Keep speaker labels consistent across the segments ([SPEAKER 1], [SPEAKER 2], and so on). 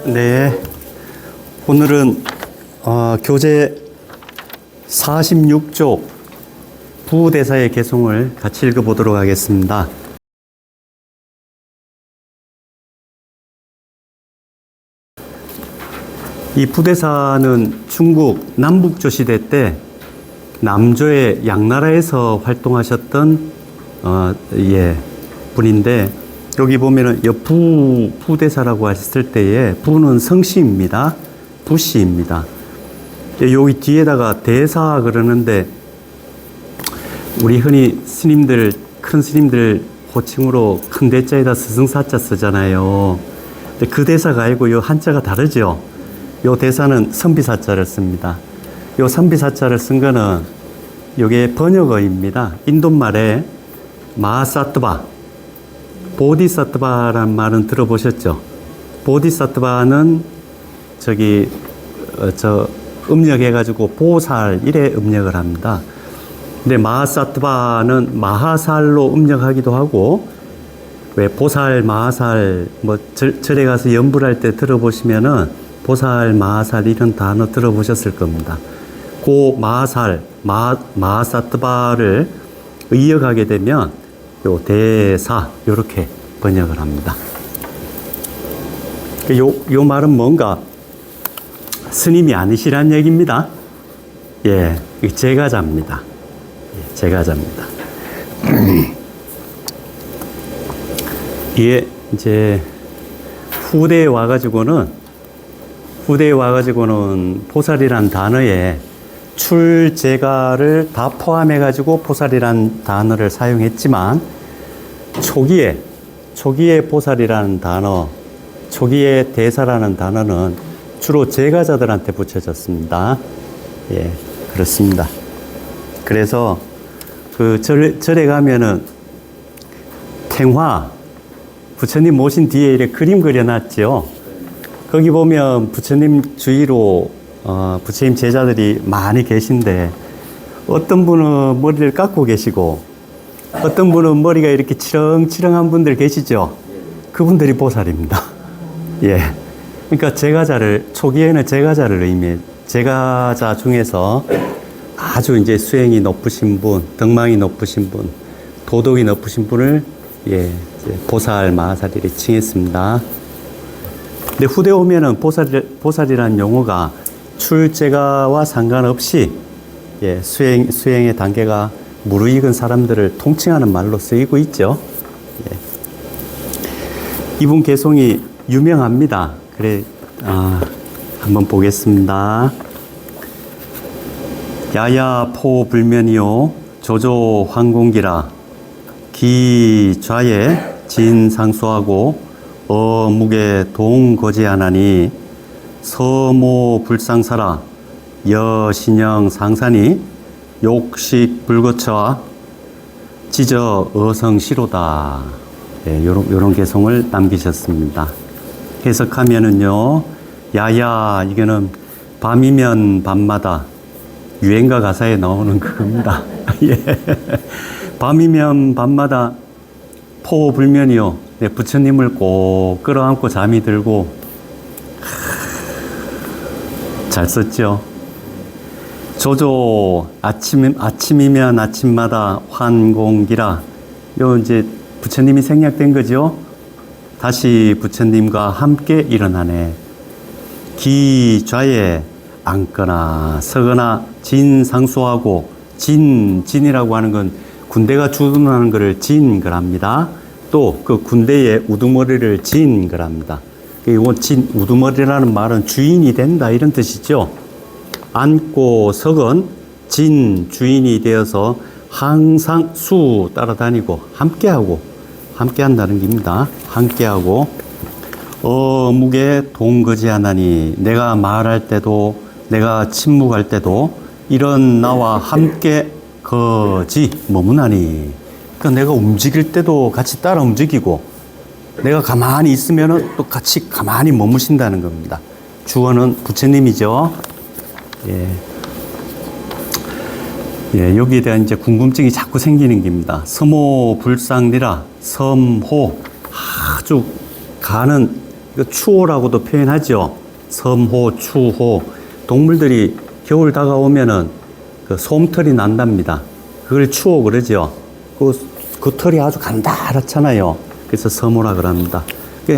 [SPEAKER 1] 네, 오늘은 교재 46쪽 부대사의 개송을 같이 읽어보도록 하겠습니다. 이 부대사는 중국 남북조시대 때 남조의 양나라에서 활동하셨던 분인데, 여기 보면은 부대사라고 하셨을 때에 부는 성씨입니다. 부씨입니다. 여기 뒤에다가 대사 그러는데, 우리 흔히 스님들, 큰 스님들 호칭으로 큰 대자에다 스승사자 쓰잖아요. 근데 그 대사가 아니고 요 한자가 다르죠. 요 대사는 선비사자를 씁니다. 요 선비사자를 쓴 거는 요게 번역어입니다. 인도말에 마하사트바, 보디사트바란 말은 들어보셨죠? 보디사트바는 음력해가지고 보살 이래 음력을 합니다. 근데 마하사트바는 마하살로 음력하기도 하고, 왜 보살, 마하살, 절에 가서 연불할 때 들어보시면은 보살, 마하살 이런 단어 들어보셨을 겁니다. 그 마하살, 마하사트바를 의역하게 되면 요 대사, 요렇게 번역을 합니다. 요 말은 뭔가 스님이 아니시란 얘기입니다. 예, 제가자입니다. 예, 제가자입니다. 이게 이제 후대에 와가지고는 보살이란 단어에 출제가를 다 포함해가지고 보살이란 단어를 사용했지만, 초기에 보살이라는 단어, 초기에 대사라는 단어는 주로 제가자들한테 붙여졌습니다. 예, 그렇습니다. 그래서 그 절에 가면은 탱화, 부처님 모신 뒤에 이렇게 그림 그려놨죠. 거기 보면 부처님 주위로 부처님 제자들이 많이 계신데, 어떤 분은 머리를 깎고 계시고 어떤 분은 머리가 이렇게 치렁치렁한 분들 계시죠. 그분들이 보살입니다. 예, 그러니까 초기에는 제가자를 제가자 중에서 아주 이제 수행이 높으신 분, 덕망이 높으신 분, 도덕이 높으신 분을 보살, 마하살이를 칭했습니다. 근데 후대 오면은 보살이라는 용어가 출제가와 상관없이 수행의 단계가 무르익은 사람들을 통칭하는 말로 쓰이고 있죠. 예. 이분 개송이 유명합니다. 한번 보겠습니다. 야야포 불면이요 조조 황공기라 기좌에 진상수하고 어묵에 동거지하나니 서모 불상사라 여신영 상산이 욕식 불거처와 지저 어성시로다. 요런 개송을 남기셨습니다. 해석하면은요, 야야, 이거는 밤이면 밤마다 유행가 가사에 나오는 그겁니다. 예. 밤이면 밤마다 포불면이요. 부처님을 꼭 끌어안고 잠이 들고, 잘 썼죠. 조조 아침이면 아침마다 환공기라. 요 이제 부처님이 생략된 거죠. 다시 부처님과 함께 일어나네. 기좌에 앉거나 서거나 진상수하고, 진이라고 하는 건 군대가 주둔하는 것을 진거랍니다. 또 그 군대의 우두머리를 진거랍니다. 우두머리라는 말은 주인이 된다 이런 뜻이죠. 앉고 석은 진, 주인이 되어서 항상 수 따라다니고 함께한다는 겁니다. 함께하고 어묵에 동거지하나니, 내가 말할 때도 내가 침묵할 때도 이런 나와 함께 머무나니, 그러니까 내가 움직일 때도 같이 따라 움직이고, 내가 가만히 있으면 또 같이 가만히 머무신다는 겁니다. 주어는 부처님이죠. 여기에 대한 이제 궁금증이 자꾸 생기는 겁니다. 섬호 불상리라, 섬호, 아주 가는 이거 추호라고도 표현하죠. 섬호, 추호. 동물들이 겨울 다가오면은 그 솜털이 난답니다. 그걸 추호 그러죠. 그 털이 아주 간다랗잖아요. 그래서 섬호라 그럽니다.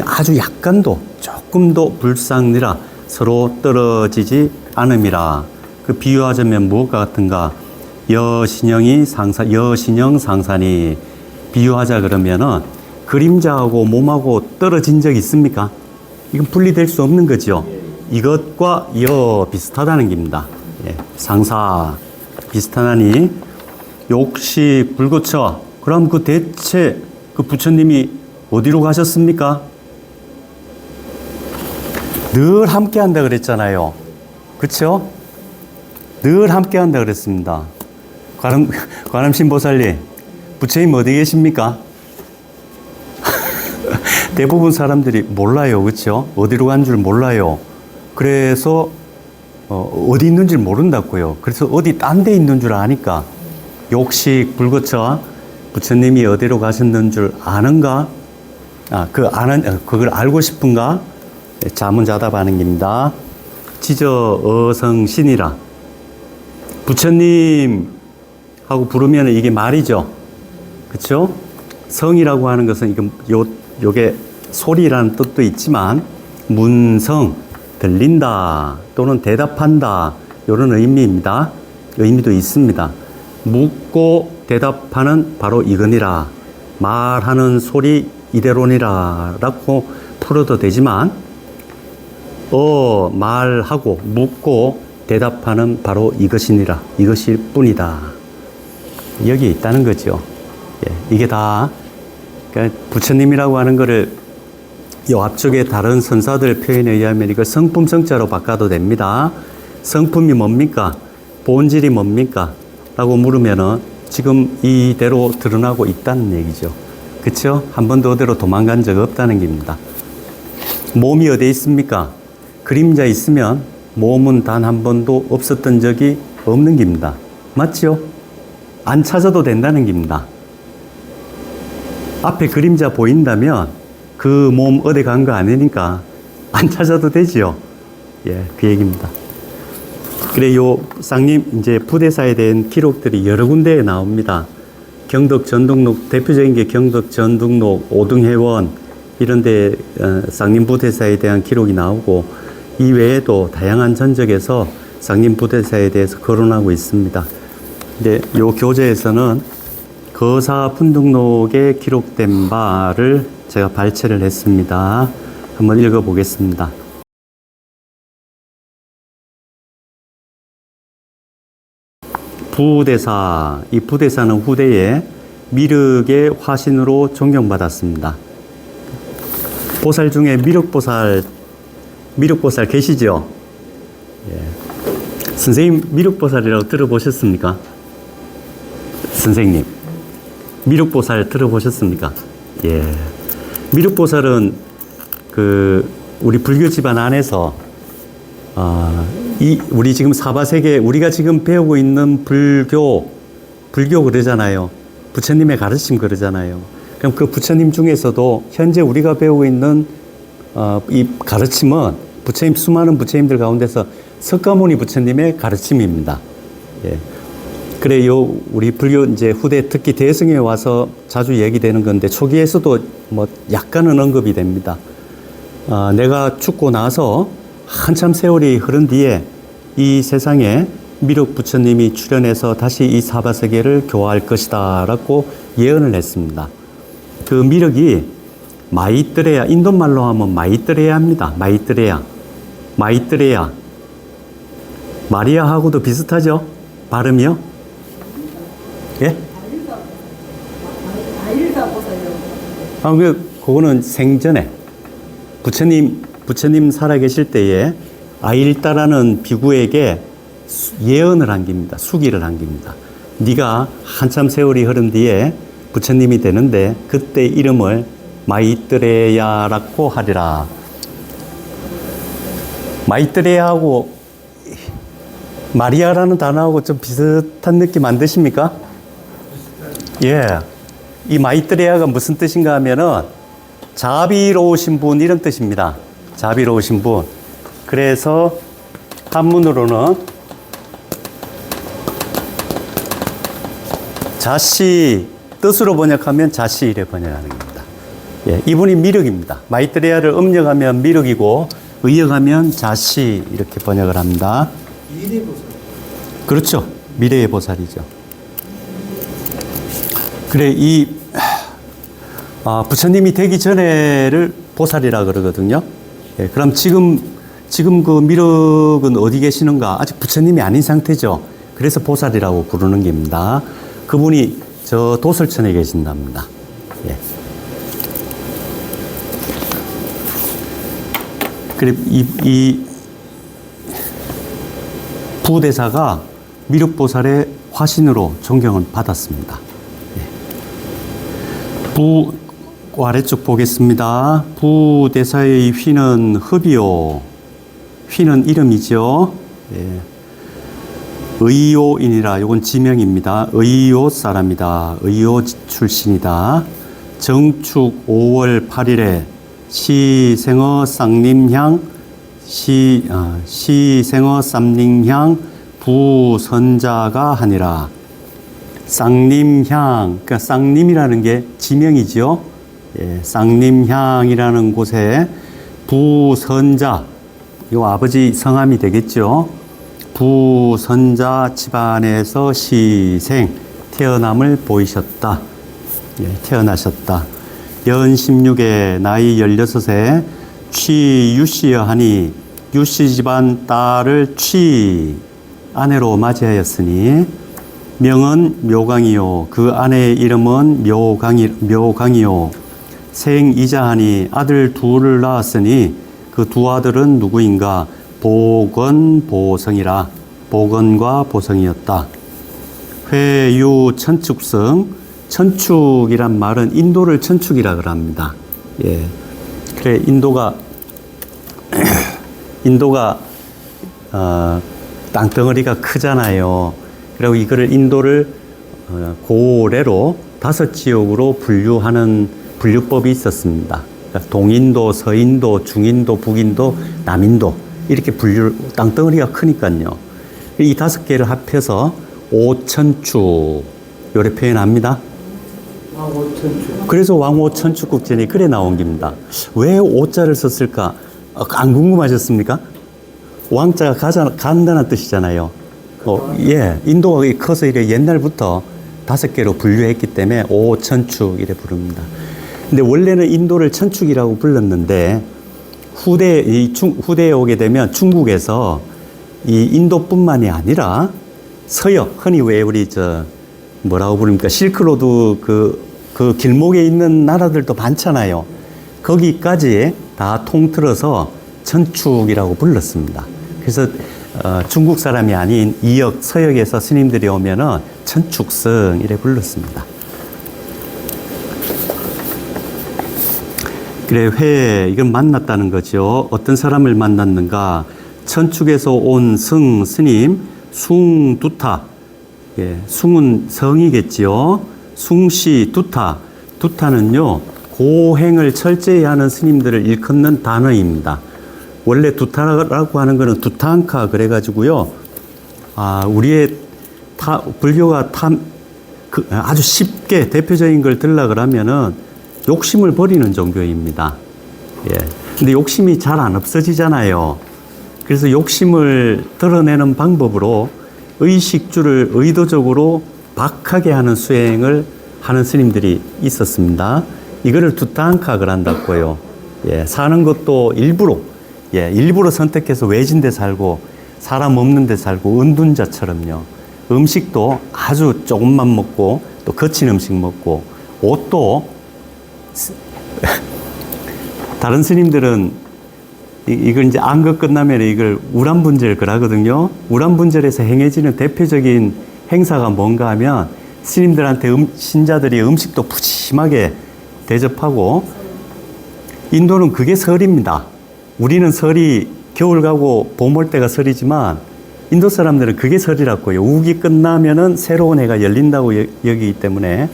[SPEAKER 1] 아주 약간도 조금도 불상니라 서로 떨어지지 않음이라. 그 비유하자면 무엇과 같은가? 여신형 상산이 비유하자 그러면은 그림자하고 몸하고 떨어진 적 있습니까? 이건 분리될 수 없는 거죠. 이것과 비슷하다는 겁니다. 예, 상사 비슷하나니 욕시 불거쳐. 그럼 그 대체 그 부처님이 어디로 가셨습니까? 늘 함께 한다 그랬잖아요. 그렇죠? 늘 함께 한다 그랬습니다. 관음신보살님, 부처님 어디 계십니까? 대부분 사람들이 몰라요. 그렇죠? 어디로 간 줄 몰라요. 그래서 어디 있는 줄 모른다고요. 그래서 어디 딴 데 있는 줄 아니까 욕식 불거쳐 부처님이 어디로 가셨는 줄 아는가? 그걸 알고 싶은가? 자문자답하는 겁니다. 지저 어성신이라 부처님 하고 부르면 이게 말이죠. 그렇죠? 성이라고 하는 것은 요게 소리라는 뜻도 있지만 문성 들린다 또는 대답한다 이런 의미입니다. 의미도 있습니다. 묻고 대답하는 바로 이거니라. 말하는 소리 이대로니라 라고 풀어도 되지만 말하고 묻고 대답하는 바로 이것이니라. 이것일 뿐이다. 여기 있다는 거죠. 예, 이게 다 그러니까 부처님이라고 하는 거를 이 앞쪽에 다른 선사들 표현에 의하면 이걸 성품 성자로 바꿔도 됩니다. 성품이 뭡니까? 본질이 뭡니까? 라고 물으면은 지금 이대로 드러나고 있다는 얘기죠. 그쵸? 한 번도 어디로 도망간 적 없다는 겁니다. 몸이 어디에 있습니까? 그림자 있으면 몸은 단 한 번도 없었던 적이 없는 겁니다. 맞죠? 안 찾아도 된다는 겁니다. 앞에 그림자 보인다면 그 몸 어디 간 거 아니니까 안 찾아도 되지요. 예, 그 얘기입니다. 그래, 요 쌍님 이제 부대사에 대한 기록들이 여러 군데에 나옵니다. 경덕 전등록, 대표적인 게 경덕 전등록, 오등회원 이런 데 쌍님 부대사에 대한 기록이 나오고 이 외에도 다양한 전적에서 쌍님 부대사에 대해서 거론하고 있습니다. 근데 요 교재에서는 거사 분등록에 기록된 바를 제가 발췌를 했습니다. 한번 읽어보겠습니다. 부대사, 이 부대사는 후대에 미륵의 화신으로 존경받았습니다. 보살 중에 미륵보살 계시죠? 예. 선생님 미륵보살이라고 들어보셨습니까? 선생님 미륵보살 들어보셨습니까? 예. 미륵보살은 우리 불교 집안 안에서 우리 지금 사바세계 우리가 지금 배우고 있는 불교 그러잖아요. 부처님의 가르침 그러잖아요. 그럼 그 부처님 중에서도 현재 우리가 배우고 있는 이 가르침은 수많은 부처님들 가운데서 석가모니 부처님의 가르침입니다. 예. 그래, 우리 불교 이제 후대 특히 대승에 와서 자주 얘기되는 건데 초기에서도 뭐 약간은 언급이 됩니다. 내가 죽고 나서 한참 세월이 흐른 뒤에 이 세상에 미륵 부처님이 출현해서 다시 이 사바세계를 교화할 것이다 라고 예언을 했습니다. 그 미륵이 마이트레야, 인도말로 하면 마이트레야입니다. 마이트레야. 마리아하고도 비슷하죠? 발음이요? 예? 그거는 생전에 부처님 살아계실 때에 아일다라는 비구에게 예언을 한 겁니다. 수기를 한 겁니다. 네가 한참 세월이 흐른 뒤에 부처님이 되는데 그때 이름을 마이트레야라고 하리라. 마이트레야하고 마리아라는 단어하고 좀 비슷한 느낌 안 드십니까? 예. 이 마이트레야가 무슨 뜻인가 하면은 자비로우신 분 이런 뜻입니다. 자비로우신 분. 그래서 한문으로는 자씨, 뜻으로 번역하면 자씨 이래 번역하는 겁니다. 예, 이분이 미륵입니다. 마이트레야를 음력하면 미륵이고 의역하면 자씨 이렇게 번역을 합니다.
[SPEAKER 2] 미래 보살.
[SPEAKER 1] 그렇죠. 미래의 보살이죠. 그래, 부처님이 되기 전에를 보살이라 그러거든요. 예, 그럼 지금 그 미륵은 어디 계시는가? 아직 부처님이 아닌 상태죠. 그래서 보살이라고 부르는 겁니다. 그분이 저 도솔천에 계신답니다. 예. 그래, 이 부대사가 미륵보살의 화신으로 존경을 받았습니다. 예. 아래쪽 보겠습니다. 부대사의 휘는 흡이요. 휘는 이름이죠. 예. 의요인이라, 이건 지명입니다. 의요 사람이다. 의요 출신이다. 정축 5월 8일에 시생어 쌍림향, 시생어 쌍림향 부선자가 하니라. 쌍림향, 그러니까 쌍림이라는 게 지명이죠. 예, 쌍림향이라는 곳에 부선자, 이 아버지 성함이 되겠죠. 부선자 집안에서 시생, 태어남을 보이셨다. 예, 태어나셨다. 연 16에 나이 16에 취유씨여 하니 유씨 집안 딸을 취 아내로 맞이하였으니 명은 묘강이요. 그 아내의 이름은 묘강이요. 생이자하니 아들 둘을 낳았으니 그 두 아들은 누구인가? 보건, 보성이라. 보건과 보성이었다. 회유 천축성. 천축이란 말은 인도를 천축이라 그럽니다. 예. 그래, 인도가 땅덩어리가 크잖아요. 그리고 이거를 인도를 고래로 5지역으로 분류하는 분류법이 있었습니다. 그러니까 동인도, 서인도, 중인도, 북인도, 남인도 이렇게 땅덩어리가 크니까요. 이 5개를 합해서 오천축 요래 표현합니다.
[SPEAKER 2] 왕오천축.
[SPEAKER 1] 그래서 왕오천축국전이 그래 나온 겁니다. 왜 오자를 썼을까? 안 궁금하셨습니까? 왕자가 간단한 뜻이잖아요. 예, 인도가 커서 이래 옛날부터 5개로 분류했기 때문에 오천축 이래 부릅니다. 근데 원래는 인도를 천축이라고 불렀는데 후대에 오게 되면 중국에서 이 인도뿐만이 아니라 서역, 흔히 왜 우리 뭐라고 부릅니까? 실크로드 그 길목에 있는 나라들도 많잖아요. 거기까지 다 통틀어서 천축이라고 불렀습니다. 그래서 중국 사람이 아닌 이역, 서역에서 스님들이 오면은 천축성 이래 불렀습니다. 그래, 이건 만났다는 거죠. 어떤 사람을 만났는가? 천축에서 온 스님, 숭두타. 예, 숭은 성이겠지요. 숭시 두타. 두타는요, 고행을 철저히 하는 스님들을 일컫는 단어입니다. 원래 두타라고 하는 거는 두탕카 그래가지고요. 우리의 불교가 아주 쉽게 대표적인 걸 들라 그러면은 욕심을 버리는 종교입니다. 예. 근데 욕심이 잘 안 없어지잖아요. 그래서 욕심을 드러내는 방법으로 의식주를 의도적으로 박하게 하는 수행을 하는 스님들이 있었습니다. 이거를 두탕카를 한다고요. 예. 사는 것도 일부러 선택해서 외진 데 살고 사람 없는 데 살고 은둔자처럼요. 음식도 아주 조금만 먹고 또 거친 음식 먹고 옷도 다른 스님들은 이걸 이제 안거 끝나면 이걸 우람분절 하거든요. 우람분절에서 행해지는 대표적인 행사가 뭔가 하면 스님들한테 신자들이 음식도 푸짐하게 대접하고 인도는 그게 설입니다. 우리는 설이 겨울 가고 봄 올 때가 설이지만 인도 사람들은 그게 설이라고요. 우기 끝나면은 새로운 해가 열린다고 여기기 때문에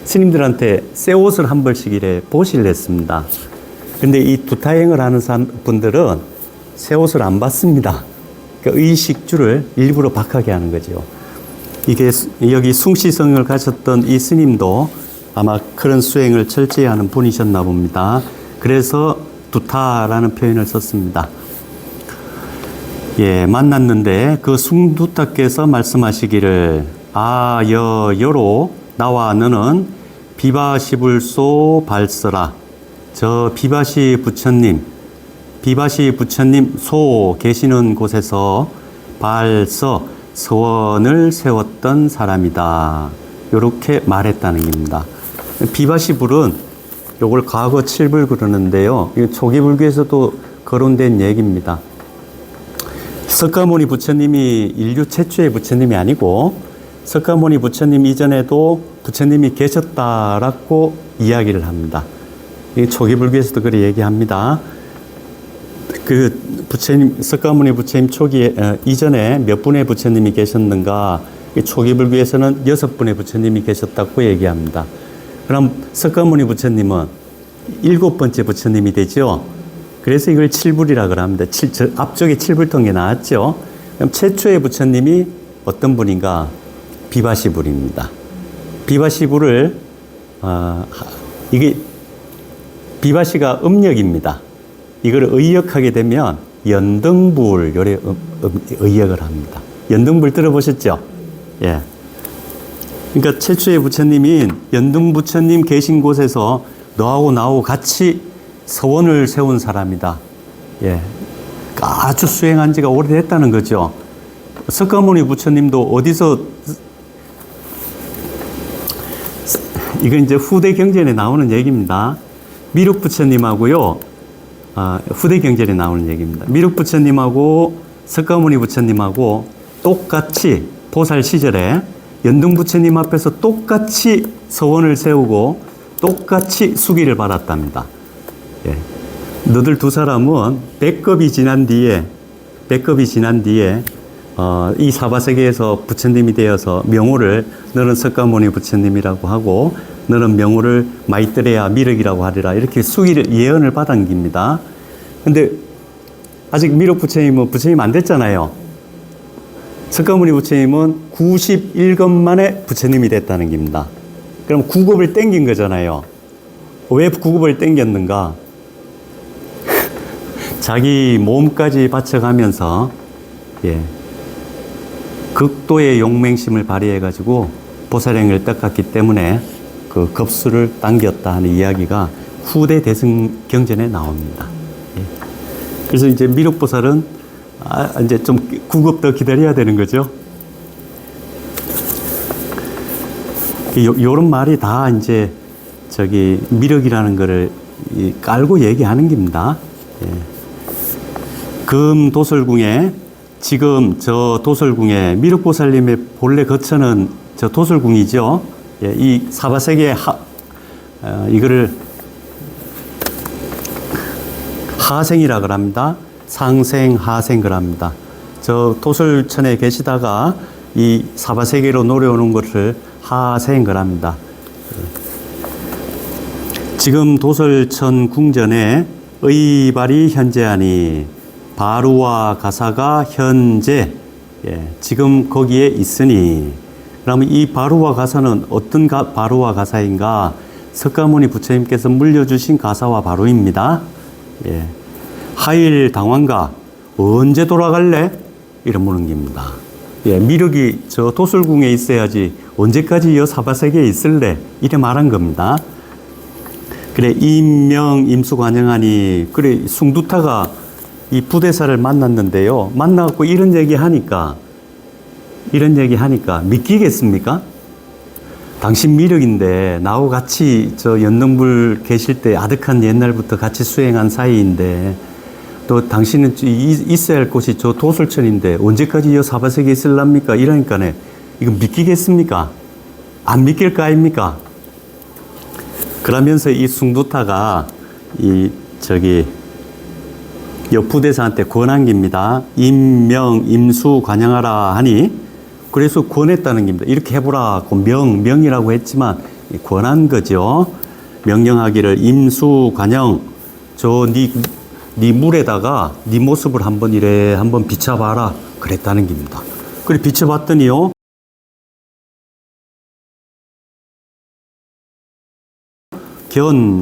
[SPEAKER 1] 스님들한테 새 옷을 한 벌씩 이래 보시를 했습니다. 근데 이 두타행을 하는 분들은 새 옷을 안 받습니다. 그러니까 의식주를 일부러 박하게 하는 거죠. 이게 여기 숭시성을 가졌던 이 스님도 아마 그런 수행을 철저히 하는 분이셨나 봅니다. 그래서 두타라는 표현을 썼습니다. 예, 만났는데 그 숭두타께서 말씀하시기를 여로 나와 너는 비바시불소 발서라. 저 비바시 부처님 소 계시는 곳에서 발서 서원을 세웠던 사람이다. 이렇게 말했다는 겁니다. 비바시불은 요걸 과거 칠불 그러는데요. 초기 불교에서도 거론된 얘기입니다. 석가모니 부처님이 인류 최초의 부처님이 아니고 석가모니 부처님 이전에도 부처님이 계셨다라고 이야기를 합니다. 초기 불교에서도 그렇게 얘기합니다. 그 부처님, 석가모니 부처님 초기에, 이전에 몇 분의 부처님이 계셨는가? 초기 불교에서는 6분의 부처님이 계셨다고 얘기합니다. 그럼 석가모니 부처님은 7번째 부처님이 되죠? 그래서 이걸 칠불이라고 합니다. 앞쪽에 칠불통에 나왔죠? 그럼 최초의 부처님이 어떤 분인가? 비바시불입니다. 비바시불을, 이게, 비바시가 음력입니다. 이걸 의역하게 되면 연등불, 요래 의역을 합니다. 연등불 들어보셨죠? 예. 그러니까 최초의 부처님인 연등부처님 계신 곳에서 너하고 나하고 같이 서원을 세운 사람이다. 예. 아주 수행한 지가 오래됐다는 거죠. 석가모니 부처님도 어디서, 이건 이제 후대 경전에 나오는 얘기입니다. 미륵 부처님하고요, 후대 경전에 나오는 얘기입니다. 미륵 부처님하고 석가모니 부처님하고 똑같이 보살 시절에 연등 부처님 앞에서 똑같이 서원을 세우고 똑같이 수기를 받았답니다. 예. 너들 두 사람은 백겁이 지난 뒤에 이 사바세계에서 부처님이 되어서 명호를 너는 석가모니 부처님이라고 하고 너는 명호를 마이뜨레야 미륵이라고 하리라 이렇게 수기를 예언을 받은 겁니다. 근데 아직 미륵 부처님은 부처님 안 됐잖아요. 석가모니 부처님은 91급 만에 부처님이 됐다는 겁니다. 그럼 9급을 땡긴 거잖아요. 왜 9급을 땡겼는가? 자기 몸까지 바쳐가면서 예, 극도의 용맹심을 발휘해가지고 보살행을 닦았기 때문에 그 급수를 당겼다 하는 이야기가 후대 대승 경전에 나옵니다. 예. 그래서 이제 미륵보살은 이제 좀 9급 더 기다려야 되는 거죠. 요런 말이 다 이제 저기 미륵이라는 거를 깔고 얘기하는 겁니다. 예. 금 도설궁에 지금 저 도설궁에 미륵보살님의 본래 거처는 저 도설궁이죠. 예, 이 사바세계 이거를 하생이라고 합니다. 상생, 하생 그럽니다. 저 도설천에 계시다가 이 사바세계로 노려오는 것을 하생 그럽니다. 지금 도설천 궁전에 의발이 현재하니 바루와 가사가 현재 지금 거기에 있으니 그러면 이 바루와 가사는 어떤 바루와 가사인가? 석가모니 부처님께서 물려주신 가사와 바루입니다. 예. 하일 당왕가 언제 돌아갈래? 이런 묻는 겁니다. 예, 미륵이 저 도술궁에 있어야지 언제까지 여 사바세계에 있을래? 이래 말한 겁니다. 그래 임명 임수관영하니 그래 숭두타가 이 부대사를 만났는데요. 만나갖고 이런 얘기 하니까 믿기겠습니까? 당신 미륵인데 나하고 같이 저 연등불 계실 때 아득한 옛날부터 같이 수행한 사이인데 또 당신은 있어야 할 곳이 저 도술천인데 언제까지 이 사바세계에 있을랍니까? 이러니까네 이거 믿기겠습니까? 안 믿길 거 아닙니까? 그러면서 이 숭두타가 부대사한테 권한 겁니다. 임명 임수 관양하라 하니 그래서 권했다는 겁니다. 이렇게 해보라고 명이라고 했지만 권한 거죠. 명령하기를 임수 관영 네 물에다가 네 모습을 한번 이래 한번 비춰봐라 그랬다는 겁니다. 그래 비춰봤더니요.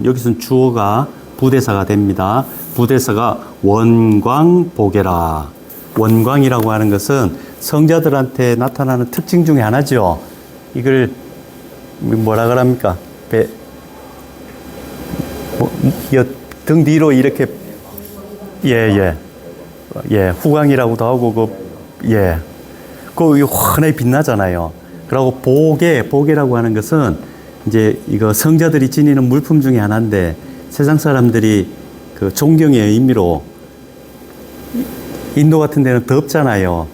[SPEAKER 1] 여기서는 주어가 부대사가 됩니다. 부대사가 원광보게라. 원광이라고 하는 것은 성자들한테 나타나는 특징 중에 하나죠. 이걸 뭐라 그럽니까? 등 뒤로 이렇게 후광이라고도 하고 그 환하게 빛나잖아요. 그리고 보게라고 하는 것은 이제 이거 성자들이 지니는 물품 중에 하나인데 세상 사람들이 그 존경의 의미로 인도 같은 데는 덥잖아요.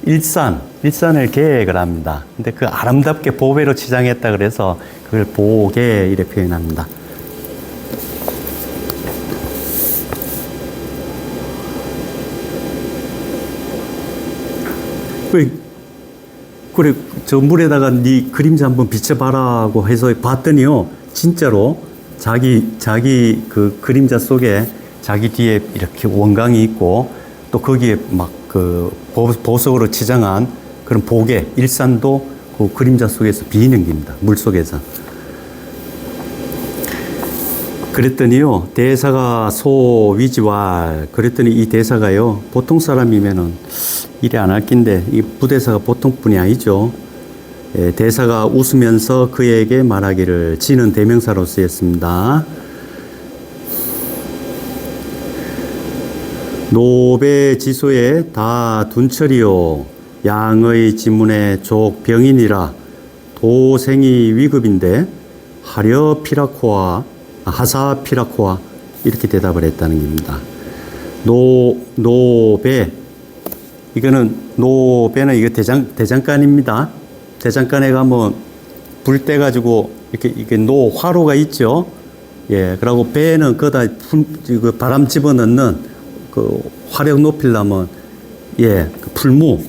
[SPEAKER 1] 일산을 계획을 합니다. 근데 그 아름답게 보배로 치장했다 그래서 그걸 보게 이렇게 표현합니다. 그래 저 물에다가 네 그림자 한번 비춰봐라고 해서 봤더니요, 진짜로 자기 그 그림자 속에 자기 뒤에 이렇게 원광이 있고 또 거기에 막 그 보석으로 치장한 그런 보게 일산도 그 그림자 속에서 비이는 겁니다. 물 속에서. 그랬더니요, 대사가 소위지왈. 그랬더니 이 대사가요, 보통 사람이면은 일이 안 할 낀데 이 부대사가 보통 분이 아니죠. 대사가 웃으면서 그에게 말하기를, 지는 대명사로 쓰였습니다. 노배지소에 다 둔철이요 양의 지문에 족병인이라 도생이 위급인데 하사 피라코와 이렇게 대답을 했다는 겁니다. 노배, 이거는 노배는 이거 대장간입니다. 대장간에 가면 불 떼 가지고 이렇게 노화로가 있죠. 그리고 배는 거다 바람 집어넣는 그 화력 높이려면 그 풀무,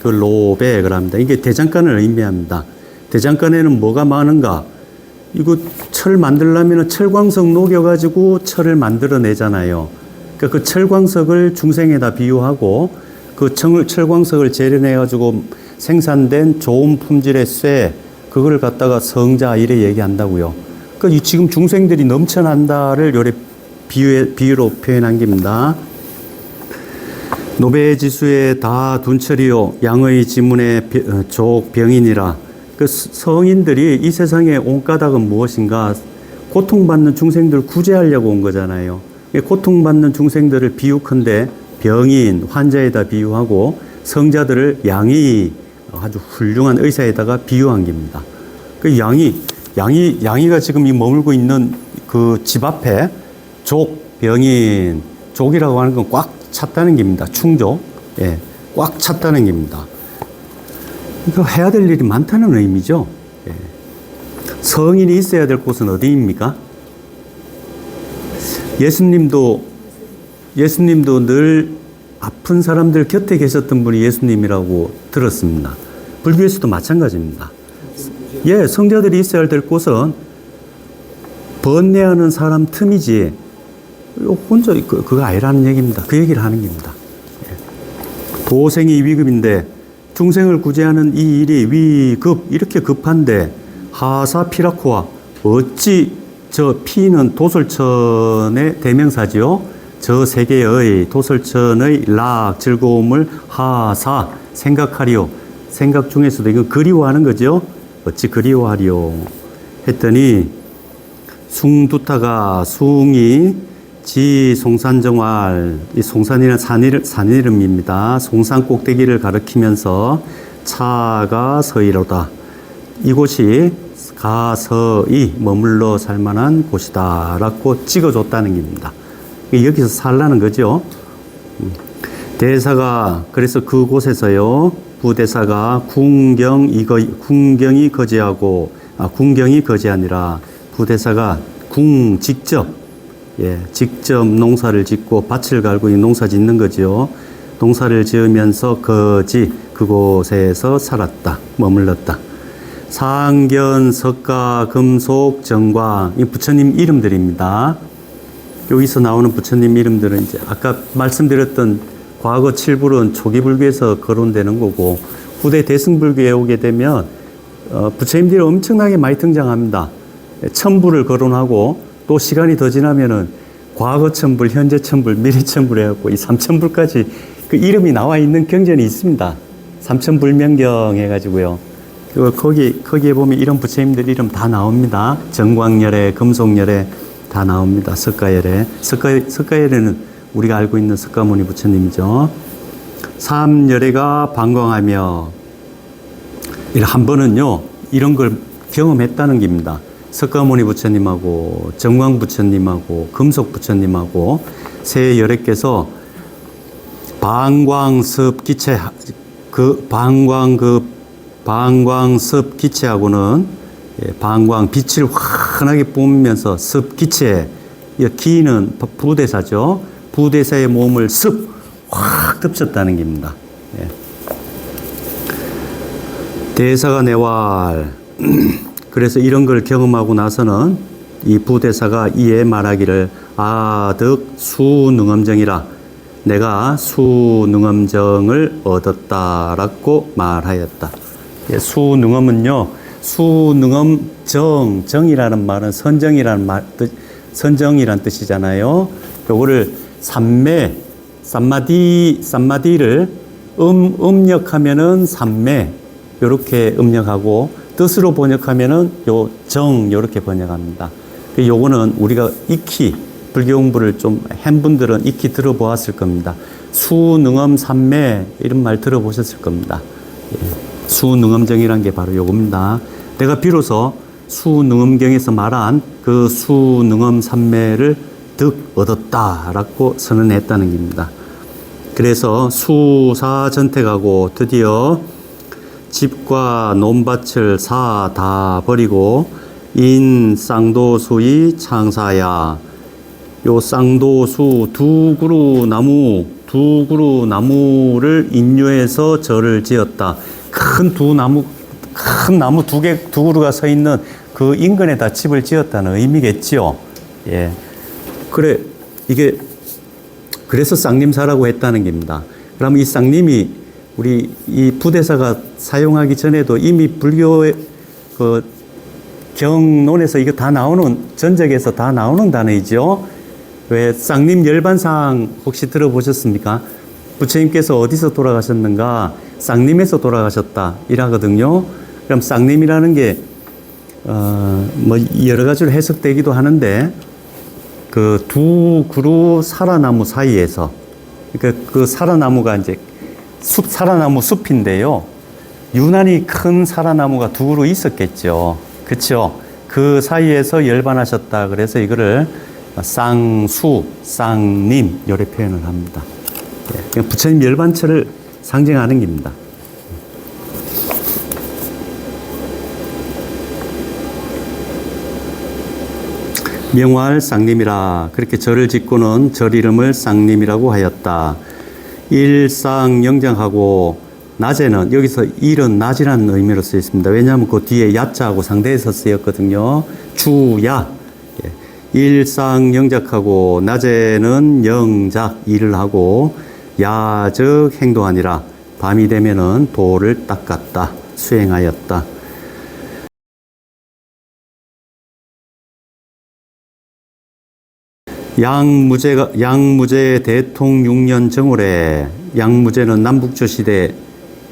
[SPEAKER 1] 그 노배 그럽니다. 이게 대장간을 의미합니다. 대장간에는 뭐가 많은가? 이거 철 만들려면 철광석 녹여가지고 철을 만들어내잖아요. 그러니까 그 철광석을 중생에다 비유하고 그 철광석을 재련해가지고 생산된 좋은 품질의 쇠, 그걸 갖다가 성자 이래 얘기한다고요. 그러니까 지금 중생들이 넘쳐난다를 요래 비유로 표현한 겁니다. 노배지수에 다 둔철이요 양의 지문에 족병인이라. 그 성인들이 이 세상에 온 까닭은 무엇인가? 고통받는 중생들을 구제하려고 온 거잖아요. 고통받는 중생들을 비유컨대 병인, 환자에다 비유하고 성자들을 양이 아주 훌륭한 의사에다가 비유한 겁니다. 그 양이가 지금 이 머물고 있는 그 집 앞에 족병인, 족이라고 하는 건 꽉 찼다는 겁니다. 충족. 꽉 찼다는 겁니다. 이거 해야 될 일이 많다는 의미죠. 성인이 있어야 될 곳은 어디입니까? 예수님도 늘 아픈 사람들 곁에 계셨던 분이 예수님이라고 들었습니다. 불교에서도 마찬가지입니다. 성자들이 있어야 될 곳은 번뇌하는 사람 틈이지 혼자 그거 아니라는 얘기입니다. 그 얘기를 하는 겁니다. 도생이 위급인데 중생을 구제하는 이 일이 이렇게 급한데 하사 피라코와, 어찌 저 피는 도솔천의 대명사지요. 저 세계의 도솔천의 즐거움을 하사 생각하리요. 생각 중에서도 이거 그리워하는 거죠. 어찌 그리워하리요 했더니 숭두타가 숭이 지 송산정활, 이 송산이라는 산 이름입니다. 송산 꼭대기를 가리키면서 차가 서이로다. 이곳이 가서이 머물러 살만한 곳이다 라고 찍어줬다는 겁니다. 여기서 살라는 거죠. 대사가 그래서 그곳에서요, 부대사가 궁경이 거지아니라 부대사가 직접 농사를 짓고 밭을 갈고 농사 짓는 거죠. 농사를 지으면서 그곳에서 살았다, 머물렀다. 상견, 석가, 금속, 정광, 이 부처님 이름들입니다. 여기서 나오는 부처님 이름들은 이제 아까 말씀드렸던 과거 칠불은 초기 불교에서 거론되는 거고, 후대 대승불교에 오게 되면 부처님들이 엄청나게 많이 등장합니다. 천불을 거론하고, 또 시간이 더 지나면은 과거 천불, 현재 천불, 미래 천불 해갖고 이 삼천불까지 그 이름이 나와 있는 경전이 있습니다. 삼천불명경 해가지고요. 거기에 보면 이런 부처님들 이름 다 나옵니다. 정광열애, 금속열애 다 나옵니다. 석가열애. 석가열애는 우리가 알고 있는 석가모니 부처님이죠. 삼열애가 방광하며, 한 번은요, 이런 걸 경험했다는 겁니다. 석가모니 부처님하고, 정광 부처님하고, 금속 부처님하고, 세 열애께서 방광섭 기체, 방광섭 기체하고는, 방광, 빛을 환하게 뿜으면서 섭 기체, 기는 부대사죠. 부대사의 몸을 습, 확 덮쳤다는 겁니다. 예. 대사가 내왈. 그래서 이런 걸 경험하고 나서는 이 부대사가 이에 말하기를 아득 수능엄정이라, 내가 수능엄정을 얻었다라고 말하였다. 예, 수능엄은요, 수능엄정, 정이라는 말은 선정이라는 선정이란 뜻이잖아요. 요거를 쌈마디를 음력하면은 삼매, 요렇게 음력하고, 뜻으로 번역하면은 요 정, 요렇게 번역합니다. 요거는 우리가 익히, 불교 공부를 좀 한 분들은 익히 들어보았을 겁니다. 수능엄 삼매, 이런 말 들어보셨을 겁니다. 예. 수능엄정이란 게 바로 요겁니다. 내가 비로소 수능엄경에서 말한 그 수능엄 삼매를 득 얻었다라고 선언했다는 겁니다. 그래서 수사전택하고 드디어 집과 논밭을 다 버리고 인 쌍도수의 창사야. 요 쌍도수 두 그루 나무를 인유해서 절을 지었다. 큰 나무 두 그루가 서 있는 그 인근에다 집을 지었다는 의미겠지요. 예. 그래서 쌍림사라고 했다는 겁니다. 그럼 이 쌍림이 우리 이 부대사가 사용하기 전에도 이미 불교의 그 경론에서 이거 다 나오는, 전적에서 다 나오는 단어이죠. 왜 쌍림 열반상 혹시 들어보셨습니까? 부처님께서 어디서 돌아가셨는가? 쌍림에서 돌아가셨다 이라거든요. 그럼 쌍림이라는 게 뭐 여러 가지로 해석되기도 하는데, 그 두 그루 사라나무 사이에서, 그러니까 그 사라나무가 이제 사라나무 숲인데요. 유난히 큰 사라나무가 두 그루 있었겠죠. 그렇죠? 그 사이에서 열반하셨다. 그래서 이거를 쌍수, 쌍림 이렇게 표현을 합니다. 예, 부처님 열반처를 상징하는 겁니다. 명활 쌍림이라, 그렇게 절을 짓고는 절 이름을 쌍림이라고 하였다. 일상영장하고, 낮에는, 여기서 일은 낮이라는 의미로 쓰여 있습니다. 왜냐하면 그 뒤에 야자하고 상대해서 쓰였거든요. 주야. 일상영작하고, 낮에는 영작, 일을 하고, 야적 행동하니라. 밤이 되면은 도를 닦았다, 수행하였다. 양무제 대통 6년 정월에, 양무제는 남북조 시대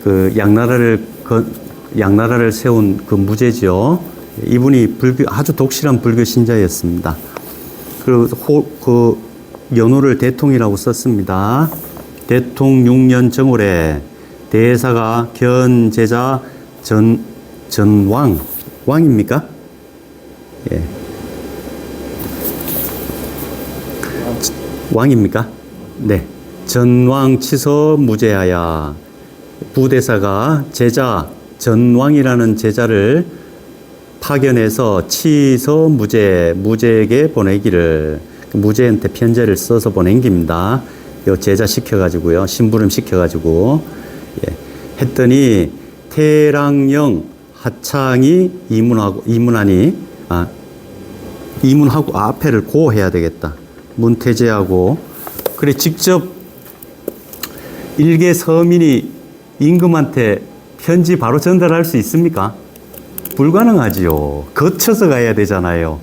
[SPEAKER 1] 그 양나라를 세운 그 무제죠. 이분이 아주 독실한 불교 신자였습니다. 그 연호를 대통이라고 썼습니다. 대통 6년 정월에 대사가 견제자 왕입니까? 예. 왕입니까? 네. 전왕 치서 무제하야. 부대사가 전왕이라는 제자를 파견해서 치서 무제에게 보내기를, 무제한테 편지를 써서 보낸 겁니다. 요 제자 시켜가지고요. 심부름 시켜가지고. 예. 했더니 태랑영 하창이 이문하고 앞에를 고 해야 되겠다. 문태제하고 그래 직접 일개 서민이 임금한테 편지 바로 전달할 수 있습니까? 불가능하지요. 거쳐서 가야 되잖아요.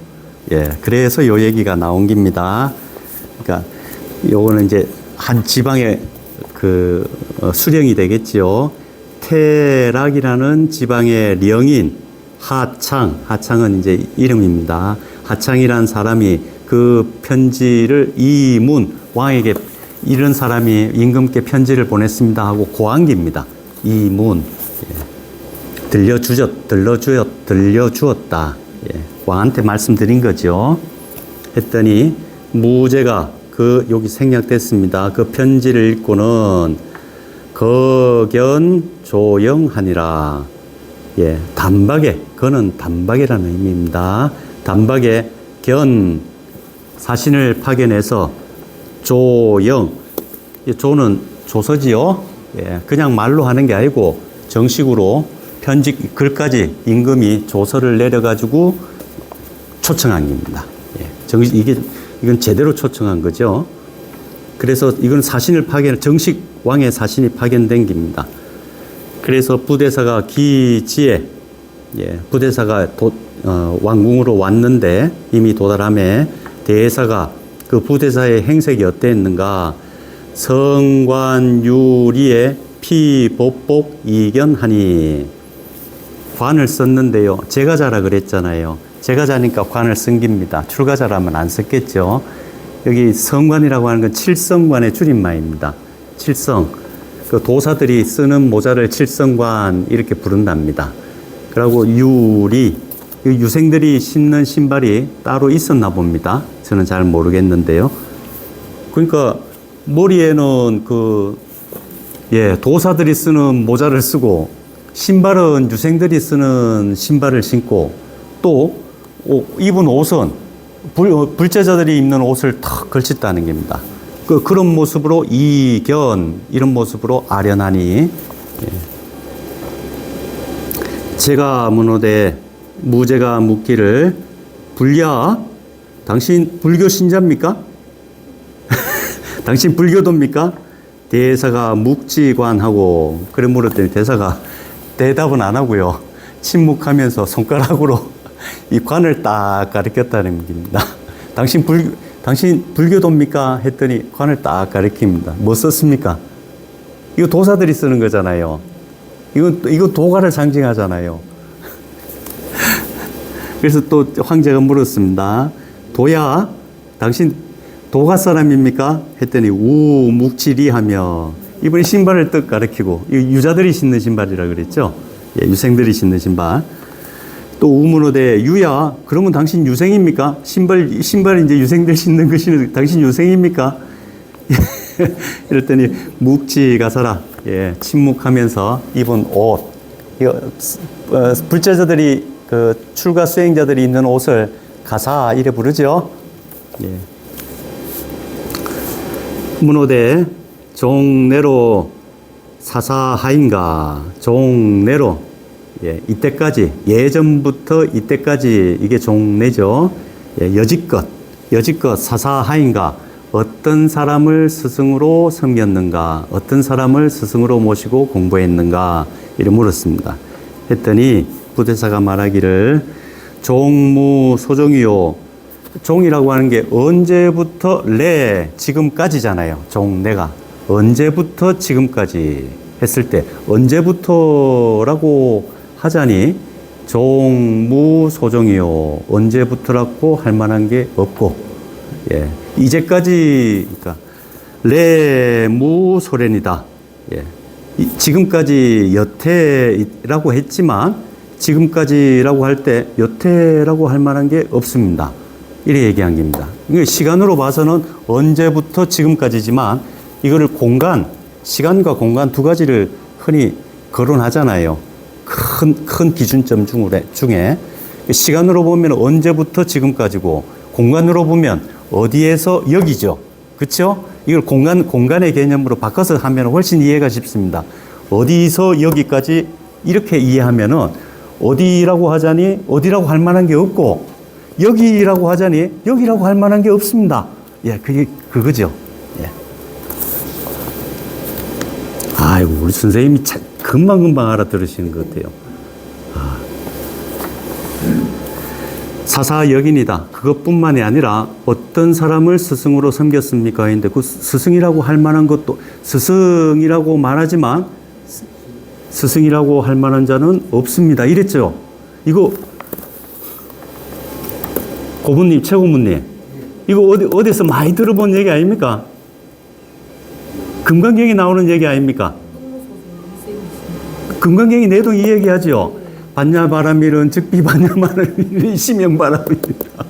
[SPEAKER 1] 예, 그래서 요 얘기가 나온 겁니다. 그러니까 요거는 이제 한 지방의 수령이 되겠지요. 태락이라는 지방의 령인 하창은 이제 이름입니다. 하창이라는 사람이 그 편지를 이문 왕에게 이런 사람이 임금께 편지를 보냈습니다 하고 고한깁니다. 이문 들려주었다. 예, 왕한테 말씀드린 거죠. 했더니 무제가 여기 생략됐습니다. 그 편지를 읽고는 거견 조영하니라. 예, 단박에, 그는 단박이라는 의미입니다. 단박에 견, 사신을 파견해서 조영, 조는 조서지요. 예, 그냥 말로 하는 게 아니고 정식으로 편지, 글까지 임금이 조서를 내려가지고 초청한 겁니다. 예, 이건 제대로 초청한 거죠. 그래서 이건 정식 왕의 사신이 파견된 겁니다. 그래서 부대사가 기지에, 예, 부대사가 왕궁으로 왔는데 이미 도달함에 대사가 그 부대사의 행색이 어땠는가? 성관유리에 피보복 이견하니. 관을 썼는데요. 제가자라 그랬잖아요. 제가자니까 관을 쓴 겁니다. 출가자라면 안 썼겠죠. 여기 성관이라고 하는 건 칠성관의 줄임말입니다. 칠성. 그 도사들이 쓰는 모자를 칠성관 이렇게 부른답니다. 그리고 유리. 유생들이 신는 신발이 따로 있었나 봅니다. 저는 잘 모르겠는데요. 그러니까 머리에는 도사들이 쓰는 모자를 쓰고 신발은 유생들이 쓰는 신발을 신고 또 입은 옷은 불제자들이 입는 옷을 탁 걸쳤다는 겁니다. 그런 모습으로 이견 이런 모습으로 아련하니 제가 문호대 무제가 묻기를 불야 당신 불교 신자입니까? 당신 불교도입니까? 대사가 묵지관하고 그래 물었더니 대사가 대답은 안 하고요. 침묵하면서 손가락으로 이 관을 딱 가리켰다는 겁니다. 당신 불교도입니까? 했더니 관을 딱 가리킵니다. 뭐 썼습니까? 이거 도사들이 쓰는 거잖아요. 이거 도가를 상징하잖아요. 그래서 또 황제가 물었습니다. 도야, 당신 도가 사람입니까? 했더니 우묵지리 하며 이번에 신발을 떡 가리키고 유자들이 신는 신발이라 그랬죠. 예, 유생들이 신는 신발. 또 우문호대 유야, 그러면 당신 유생입니까? 신발 이제 유생들 신는 것이 당신 유생입니까? 이랬더니 묵지 가서라. 예, 침묵하면서 입은 옷. 불제자들이 출가 수행자들이 입는 옷을 가사 이래 부르죠. 예. 문호대 종내로 사사하인가 종내로 예, 이때까지 예전부터 이때까지 이게 종내죠. 예, 여지껏 사사하인가 어떤 사람을 스승으로 섬겼는가 어떤 사람을 스승으로 모시고 공부했는가 이래 물었습니다. 했더니 부대사가 말하기를 종무소종이요. 종이라고 하는 게 언제부터 지금까지잖아요. 종내가 언제부터 지금까지 했을 때 언제부터라고 하자니 종무소종이요. 언제부터라고 할 만한 게 없고 예. 이제까지 그러니까 레무소련이다. 예. 지금까지 여태라고 했지만 지금까지라고 할 때 여태라고 할 만한 게 없습니다. 이래 얘기한 겁니다. 시간으로 봐서는 언제부터 지금까지지만 이거를 시간과 공간 두 가지를 흔히 거론하잖아요. 큰 기준점 중에 시간으로 보면 언제부터 지금까지고 공간으로 보면 어디에서 여기죠. 그렇죠? 이걸 공간의 개념으로 바꿔서 하면 훨씬 이해가 쉽습니다. 어디서 여기까지 이렇게 이해하면은 어디라고 하자니 어디라고 할 만한 게 없고 여기라고 하자니 여기라고 할 만한 게 없습니다. 예, 그게 그거죠. 예. 아이고, 우리 선생님이 참 금방금방 알아들으시는 것 같아요. 사사역인이다. 그것뿐만이 아니라 어떤 사람을 스승으로 섬겼습니까? 했는데 그 스승이라고 할 만한 것도 스승이라고 말하지만 스승이라고 할 만한 자는 없습니다. 이랬죠. 이거 고분님, 최고문님, 이거 어디서 많이 들어본 얘기 아닙니까? 금강경에 나오는 얘기 아닙니까? 금강경이 내도 이 얘기하죠. 반야바라밀은 즉비 반야바라밀은 심연바람입니다.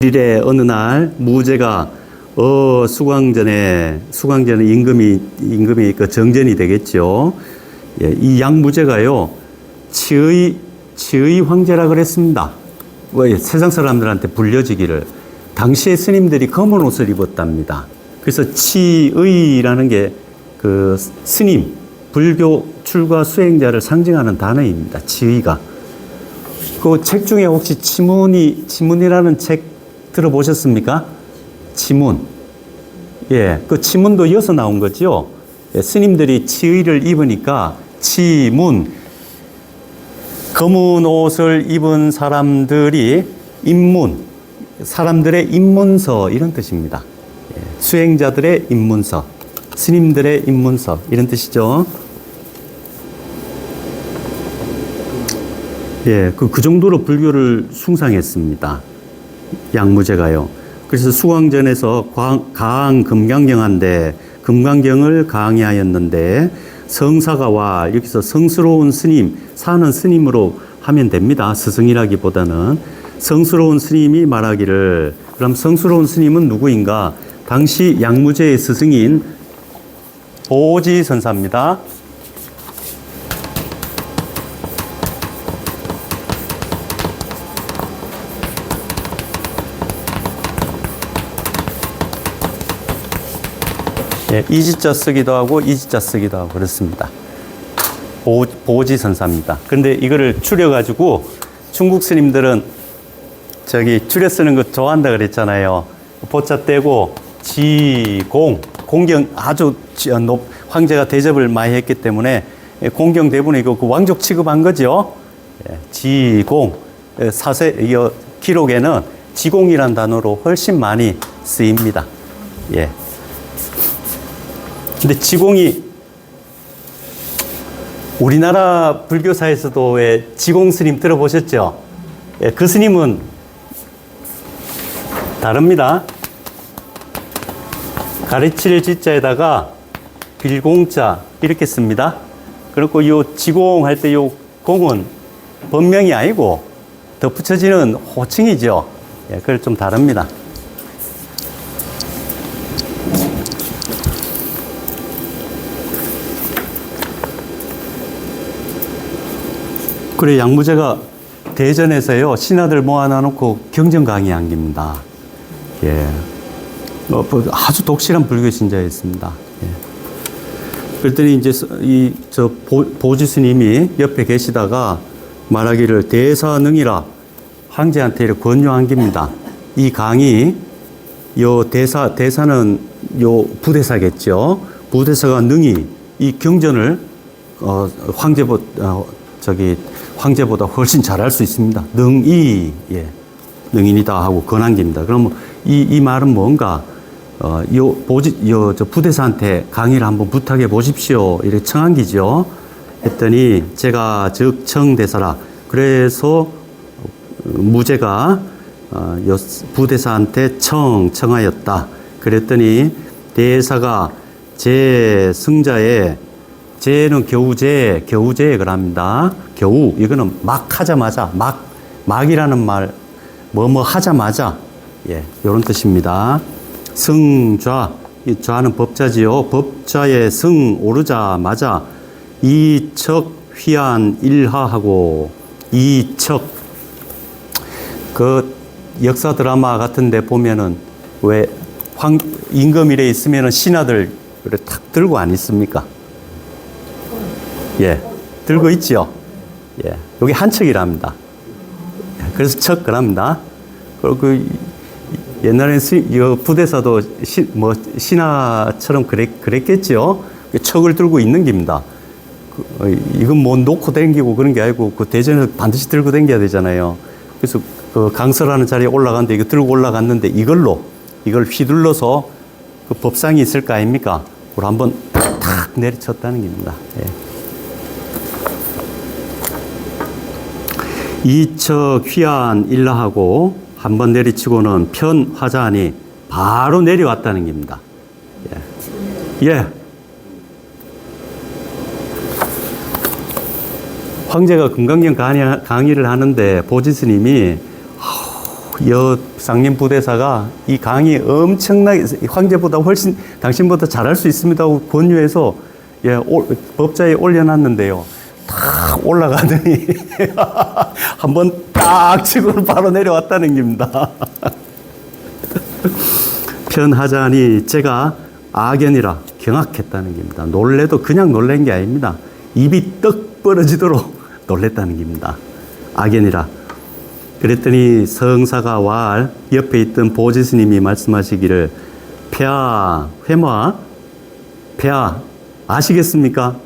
[SPEAKER 1] 일일에 어느 날 무제가 수광전에 임금이 그 정전이 되겠죠. 예, 이 양무제가요 치의 황제라 그랬습니다. 세상 사람들한테 불려지기를. 당시에 스님들이 검은 옷을 입었답니다. 그래서 치의라는 게 그 스님, 불교 출가 수행자를 상징하는 단어입니다. 치의가. 그 책 중에 혹시 치문이라는 책 들어보셨습니까? 치문. 예, 그 치문도 이어서 나온 거죠. 예, 스님들이 치의를 입으니까 치문. 검은 옷을 입은 사람들이 사람들의 입문서 이런 뜻입니다. 예, 수행자들의 입문서, 스님들의 입문서 이런 뜻이죠. 예, 그 정도로 불교를 숭상했습니다. 양무제가요. 그래서 수광전에서 가항 금강경한데 금강경을 강의하였는데 성사가와 여기서 성스러운 스님, 사는 스님으로 하면 됩니다. 스승이라기보다는 성스러운 스님이 말하기를. 그럼 성스러운 스님은 누구인가? 당시 양무제의 스승인 보지선사입니다. 예, 이지자 쓰기도 하고 이지자 쓰기도 하고 그렇습니다. 보지선사입니다. 그런데 이거를 줄여가지고 중국 스님들은 줄여 쓰는 거 좋아한다 그랬잖아요. 보자 떼고 지공, 공경 아주 황제가 대접을 많이 했기 때문에 공경 대부분에 이거 그 왕족 취급한 거죠. 예, 지공, 기록에는 지공이란 단어로 훨씬 많이 쓰입니다. 예. 근데 지공이 우리나라 불교사에서도 왜 지공 스님 들어보셨죠? 예, 그 스님은 다릅니다. 가르칠 지자에다가 빌공자 이렇게 씁니다. 그리고 요 지공 할 때 요 공은 본명이 아니고 덧붙여지는 호칭이죠. 예, 그걸 좀 다릅니다. 그래, 양무제가 대전에서요, 신하들 모아놔놓고 경전 강의 안깁니다. 예. 아주 독실한 불교 신자였습니다. 예. 그랬더니 이제 보지 스님이 옆에 계시다가 말하기를 대사능이라 황제한테 이렇게 권유 안깁니다. 이 강의, 대사는 부대사겠죠. 부대사가 능히 이 경전을, 황제보다 훨씬 잘할 수 있습니다. 능인이다 하고 권한깁니다. 그러면 이 말은 뭔가, 부대사한테 강의를 한번 부탁해 보십시오. 이렇게 청한기죠. 했더니 제가 즉 청대사라. 그래서 무제가 부대사한테 청하였다. 그랬더니 대사가 제 승자의 제는 겨우제 그럽니다. 겨우, 이거는 막 하자마자, 막이라는 말, 뭐뭐 하자마자, 예, 요런 뜻입니다. 승좌, 이 좌는 법자지요. 법자의 승 오르자마자, 이척 휘한 일하하고, 이척, 그 역사 드라마 같은 데 보면은, 왜 임금일에 있으면은 신하들 탁 들고 안 있습니까? 예, 들고 있죠. 예, 여기 한 척이랍니다. 그래서 척 그럽니다. 그리고 그 옛날에는 부대사도 신하처럼 그랬겠죠. 척을 들고 있는 겁니다. 이건 뭐 놓고 댕기고 그런 게 아니고 그 대전에 반드시 들고 댕겨야 되잖아요. 그래서 그 강설하는 자리에 올라갔는데 이거 들고 올라갔는데 이걸 휘둘러서 그 법상이 있을 거 아닙니까? 그걸 한번 탁 내리쳤다는 겁니다. 예. 이척 휘안 일라하고 한번 내리치고는 편화자하니 바로 내려왔다는 겁니다. 예. 예. 황제가 금강경 강의를 하는데 보지스님이 쌍림 부대사가 이 강의 엄청나게 황제보다 훨씬 당신보다 잘할 수 있습니다 하고 권유해서 예, 법자에 올려놨는데요. 탁 올라가더니 한번 딱 치고 바로 내려왔다는 겁니다. 편하자니 제가 악연이라 경악했다는 겁니다. 놀래도 그냥 놀란 게 아닙니다. 입이 떡 벌어지도록 놀랬다는 겁니다. 악연이라. 그랬더니 성사가 왈 옆에 있던 보지스님이 말씀하시기를 회마 아시겠습니까?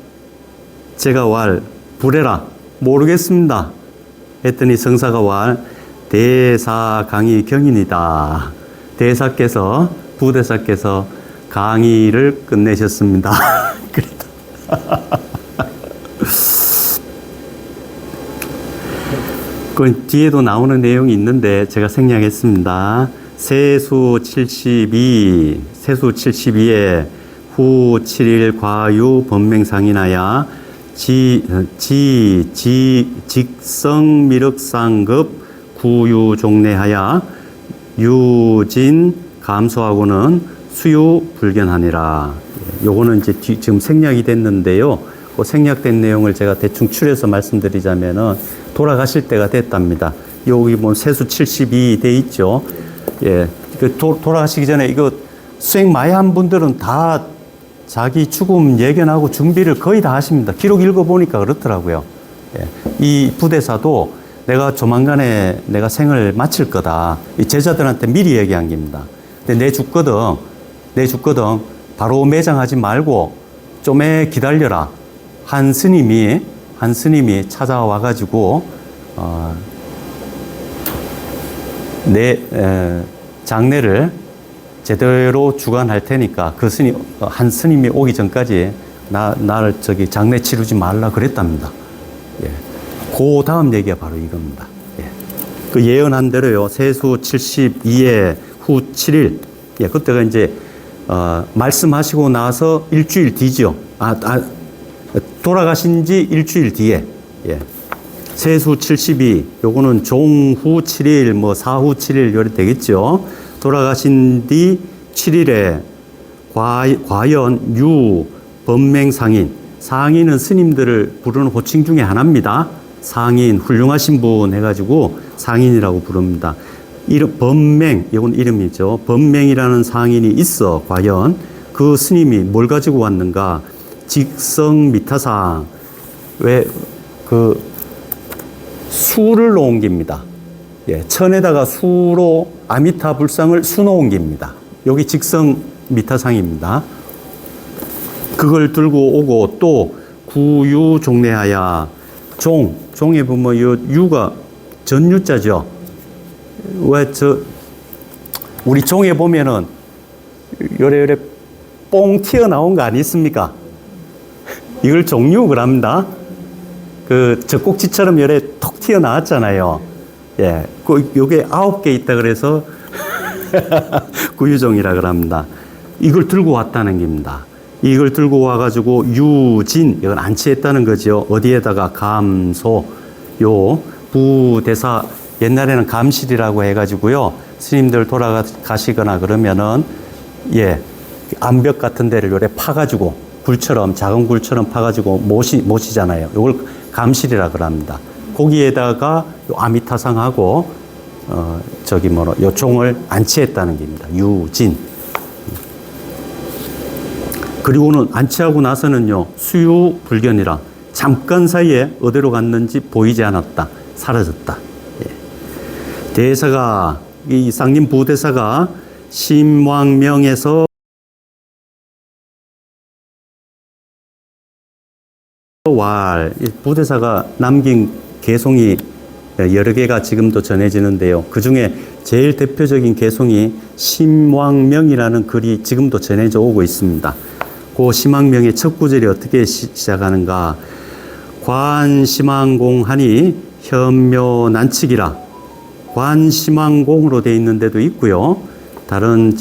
[SPEAKER 1] 제가 왈 부래라 모르겠습니다. 했더니 성사가 왈 대사 강의 경인이다. 부대사께서 강의를 끝내셨습니다. 그랬다. 그 뒤에도 나오는 내용이 있는데 제가 생략했습니다. 세수 72에 후 7일 과유 법맹상인하야 직성 미륵상급 구유 종래하야 유진 감소하고는 수유 불견하니라. 요거는 이제 지금 생략이 됐는데요. 그 생략된 내용을 제가 대충 추려서 말씀드리자면은 돌아가실 때가 됐답니다. 여기 뭐 세수 72 돼 있죠. 예. 돌아가시기 전에 이거 수행 많이 한 분들은 다 자기 죽음 예견하고 준비를 거의 다 하십니다. 기록 읽어보니까 그렇더라고요. 예. 이 부대사도 내가 조만간에 내가 생을 마칠 거다. 이 제자들한테 미리 얘기한 겁니다. 근데 내 죽거든. 바로 매장하지 말고 좀에 기다려라. 한 스님이 찾아와가지고 내 장례를 제대로 주관할 테니까 그 한 스님이 오기 전까지 나를 장례 치르지 말라 그랬답니다. 예. 그 다음 얘기가 바로 이겁니다. 예. 그 예언한 대로요. 세수 72에 후 7일. 예, 그때가 이제 말씀하시고 나서 일주일 뒤죠. 돌아가신 지 일주일 뒤에. 예. 세수 72, 요거는 종후 7일, 사후 7일, 요래 되겠죠. 돌아가신 뒤 7일에 과연 유 법맹상인, 상인은 스님들을 부르는 호칭 중에 하나입니다. 상인, 훌륭하신 분 해가지고 상인이라고 부릅니다. 법맹, 이건 이름이죠. 법맹이라는 상인이 있어. 과연 그 스님이 뭘 가지고 왔는가? 직성 미타상, 수를 놓은 겁니다. 예, 천에다가 수로 아미타 불상을 수놓은 겁니다. 여기 직성 미타상입니다. 그걸 들고 오고 또 구유 종래하야 종에 보면 유가 전유자죠. 우리 종에 보면은 요래 뽕 튀어나온 거 아니 있습니까? 이걸 종유 그럽니다. 그 젖꼭지처럼 요래 톡 튀어나왔잖아요. 예. 요게 9개 있다 그래서 구유종이라 그럽니다. 이걸 들고 왔다는 겁니다. 이걸 들고 와가지고 유진, 이건 안치했다는 거죠. 어디에다가 감소, 부대사, 옛날에는 감실이라고 해가지고요. 스님들 돌아가시거나 그러면은, 예, 암벽 같은 데를 요래 파가지고, 작은 굴처럼 파가지고 모시잖아요. 이걸 감실이라 그럽니다. 거기에다가 아미타상하고, 요 종을 안치했다는 겁니다. 유진. 그리고는 안치하고 나서는요, 수유 불견이라 잠깐 사이에 어디로 갔는지 보이지 않았다. 사라졌다. 예. 대사가, 이 쌍님 부대사가 심왕명에서 부대사가 남긴 개송이 여러 개가 지금도 전해지는데요. 그 중에 제일 대표적인 개송이 심왕명이라는 글이 지금도 전해져 오고 있습니다. 그 심왕명의 첫 구절이 어떻게 시작하는가? 관심왕공하니 현묘난측이라. 관심왕공으로 되어 있는 데도 있고요. 다른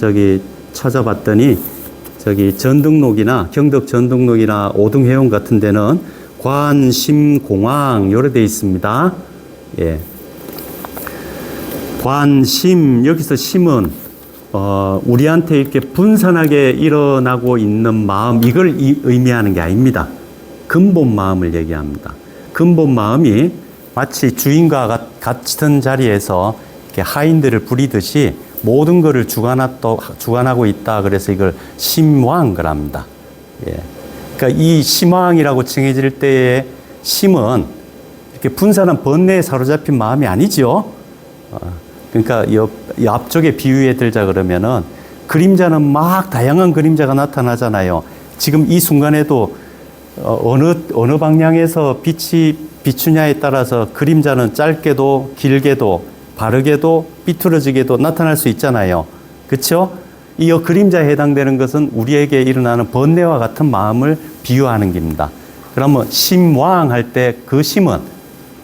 [SPEAKER 1] 찾아봤더니 전등록이나 경덕 전등록이나 오등회원 같은 데는 관심공왕 요래 되어 있습니다. 예. 관심, 여기서 심은 우리한테 이렇게 분산하게 일어나고 있는 마음, 이걸 의미하는 게 아닙니다. 근본 마음을 얘기합니다. 근본 마음이 마치 주인과 같은 자리에서 이렇게 하인들을 부리듯이 모든 것을 주관하고 있다. 그래서 이걸 심왕 그럽니다. 예. 그러니까 이 심왕이라고 칭해질 때의 심은 이렇게 분산한 번뇌에 사로잡힌 마음이 아니죠. 그러니까 이 앞쪽에 비유해 들자 그러면은 그림자는 막 다양한 그림자가 나타나잖아요. 지금 이 순간에도 어느 방향에서 빛이 비추냐에 따라서 그림자는 짧게도 길게도 바르게도 삐뚤어지게도 나타날 수 있잖아요. 그렇죠? 이 그림자에 해당되는 것은 우리에게 일어나는 번뇌와 같은 마음을 비유하는 겁니다. 그러면 심왕 할 때 그 심은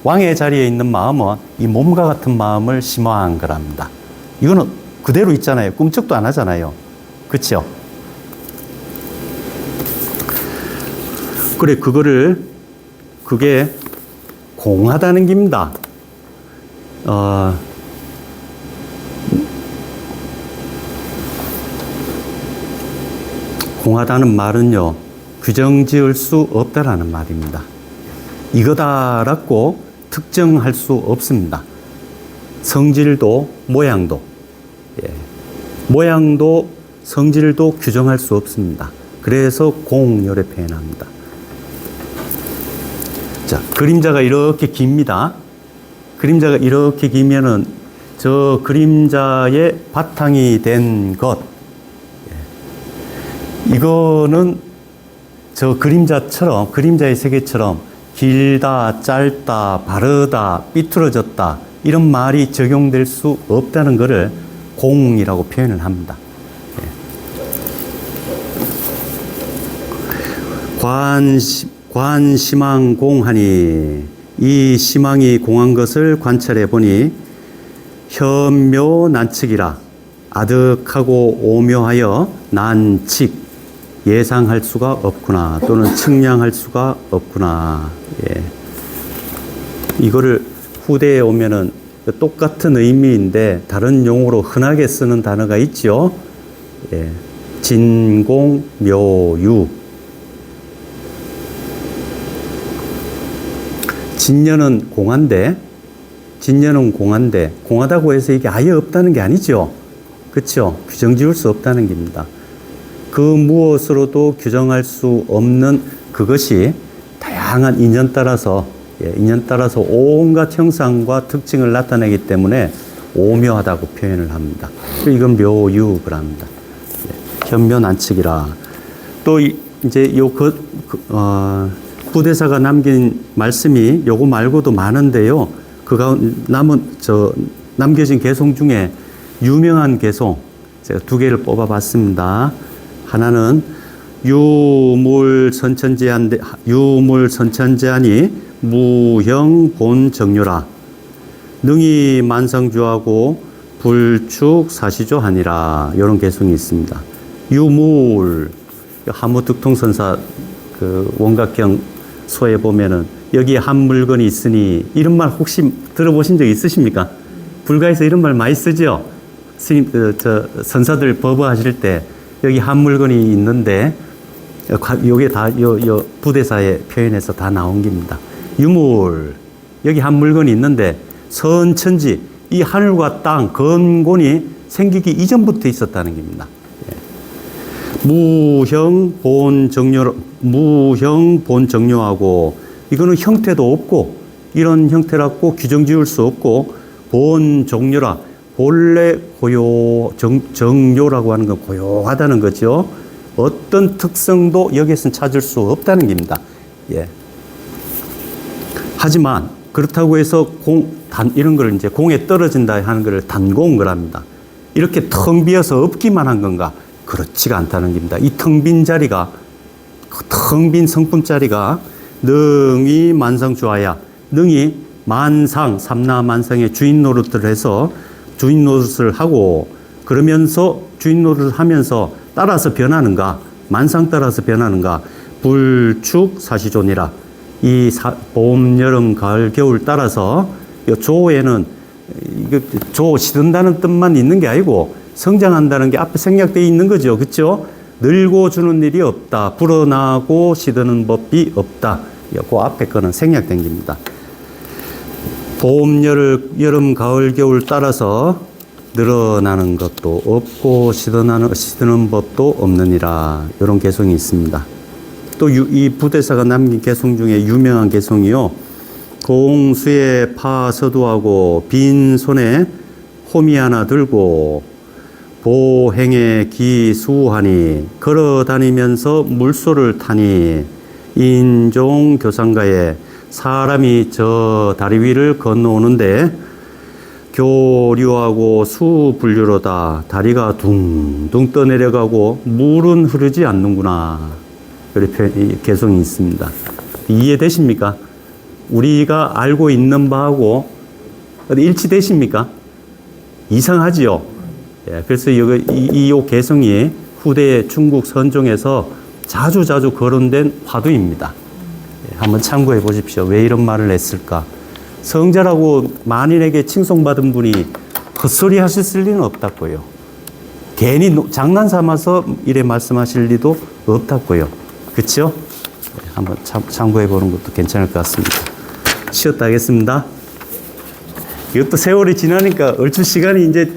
[SPEAKER 1] 왕의 자리에 있는 마음은 이 몸과 같은 마음을 심왕 그럽니다. 이거는 그대로 있잖아요. 꿈쩍도 안 하잖아요. 그렇죠? 그래, 그게 공하다는 겁니다. 공하다는 말은요, 규정 지을 수 없다라는 말입니다. 이거다라고 특정할 수 없습니다. 성질도, 모양도, 모양도, 성질도 규정할 수 없습니다. 그래서 공열에 표현합니다. 자, 그림자가 이렇게 깁니다. 그림자가 이렇게 기면은 저 그림자의 바탕이 된 것, 이거는 저 그림자처럼, 그림자의 세계처럼 길다, 짧다, 바르다, 삐뚤어졌다, 이런 말이 적용될 수 없다는 것을 공이라고 표현을 합니다. 관심왕 공하니, 이 심왕이 공한 것을 관찰해 보니 현묘 난측이라. 아득하고 오묘하여 난측, 예상할 수가 없구나, 또는 측량할 수가 없구나. 예. 이거를 후대에 오면은 똑같은 의미인데 다른 용어로 흔하게 쓰는 단어가 있죠. 예. 진공묘유. 진녀는 공한데, 공하다고 해서 이게 아예 없다는 게 아니죠. 그렇죠? 규정 지을 수 없다는 겁니다. 그 무엇으로도 규정할 수 없는 그것이 다양한 인연 따라서 온갖 형상과 특징을 나타내기 때문에 오묘하다고 표현을 합니다. 이건 묘유를 합니다. 현묘난측이라. 또 이제 부대사가 남긴 말씀이 요거 말고도 많은데요. 남겨진 개송 중에 유명한 개송 제가 2개를 뽑아봤습니다. 하나는 유물선천제하니 무형본정유라. 능히 만상주하고 불축사시조하니라. 이런 개송이 있습니다. 유물, 하무득통선사 그 원각경 소에 보면은 여기 한 물건이 있으니, 이런 말 혹시 들어보신 적 있으십니까? 불가에서 이런 말 많이 쓰죠? 스님, 선사들 법화하실 때 여기 한 물건이 있는데, 요게 다 요 부대사의 표현에서 다 나온 겁니다. 유물, 여기 한 물건이 있는데, 선천지, 이 하늘과 땅, 건곤이 생기기 이전부터 있었다는 겁니다. 무형 본정료하고 이거는 형태도 없고 이런 형태라고 규정 지을 수 없고 본 종료라 본래 정료라고 하는 건 고요하다는 거죠. 어떤 특성도 여기에서는 찾을 수 없다는 겁니다. 예. 하지만 그렇다고 해서 이런 걸 이제 공에 떨어진다 하는 걸 단공을합니다. 이렇게 텅 비어서 없기만 한 건가? 그렇지가 않다는 겁니다. 이 텅 빈 자리가, 텅 빈 성품 자리가 능이 만상주하야, 능이 만상, 삼라만상의 주인 노릇을 해서 주인 노릇을 하고 그러면서 주인 노릇을 하면서 따라서 변하는가? 만상 따라서 변하는가? 불축 사시존이라. 이 봄, 여름, 가을, 겨울 따라서 이 조에는 조 시든다는 뜻만 있는 게 아니고 성장한다는 게 앞에 생략되어 있는 거죠. 그렇죠? 늘고 주는 일이 없다. 불어나고 시드는 법이 없다. 그 앞에 거는 생략된 겁니다. 봄, 여름, 가을, 겨울 따라서 늘어나는 것도 없고 시드는 법도 없느니라. 이런 개성이 있습니다. 또 이 부대사가 남긴 개성 중에 유명한 개성이요. 공수에 파 서두하고 빈 손에 호미 하나 들고 보행에 기수하니 걸어 다니면서 물소를 타니 인종 교상가에 사람이 저 다리 위를 건너오는데 교류하고 수분류로다. 다리가 둥둥 떠내려가고 물은 흐르지 않는구나. 이렇게 개성이 있습니다. 이해되십니까? 우리가 알고 있는 바하고 일치되십니까? 이상하지요? 예, 그래서 이 개성이 후대 중국 선종에서 자주 거론된 화두입니다. 예, 한번 참고해 보십시오. 왜 이런 말을 했을까? 성자라고 만인에게 칭송받은 분이 헛소리 하셨을 리는 없다고요. 괜히 장난 삼아서 이래 말씀하실 리도 없다고요. 그렇죠? 네, 한번 참고해 보는 것도 괜찮을 것 같습니다. 쉬었다 하겠습니다. 이것도 세월이 지나니까 얼추 시간이 이제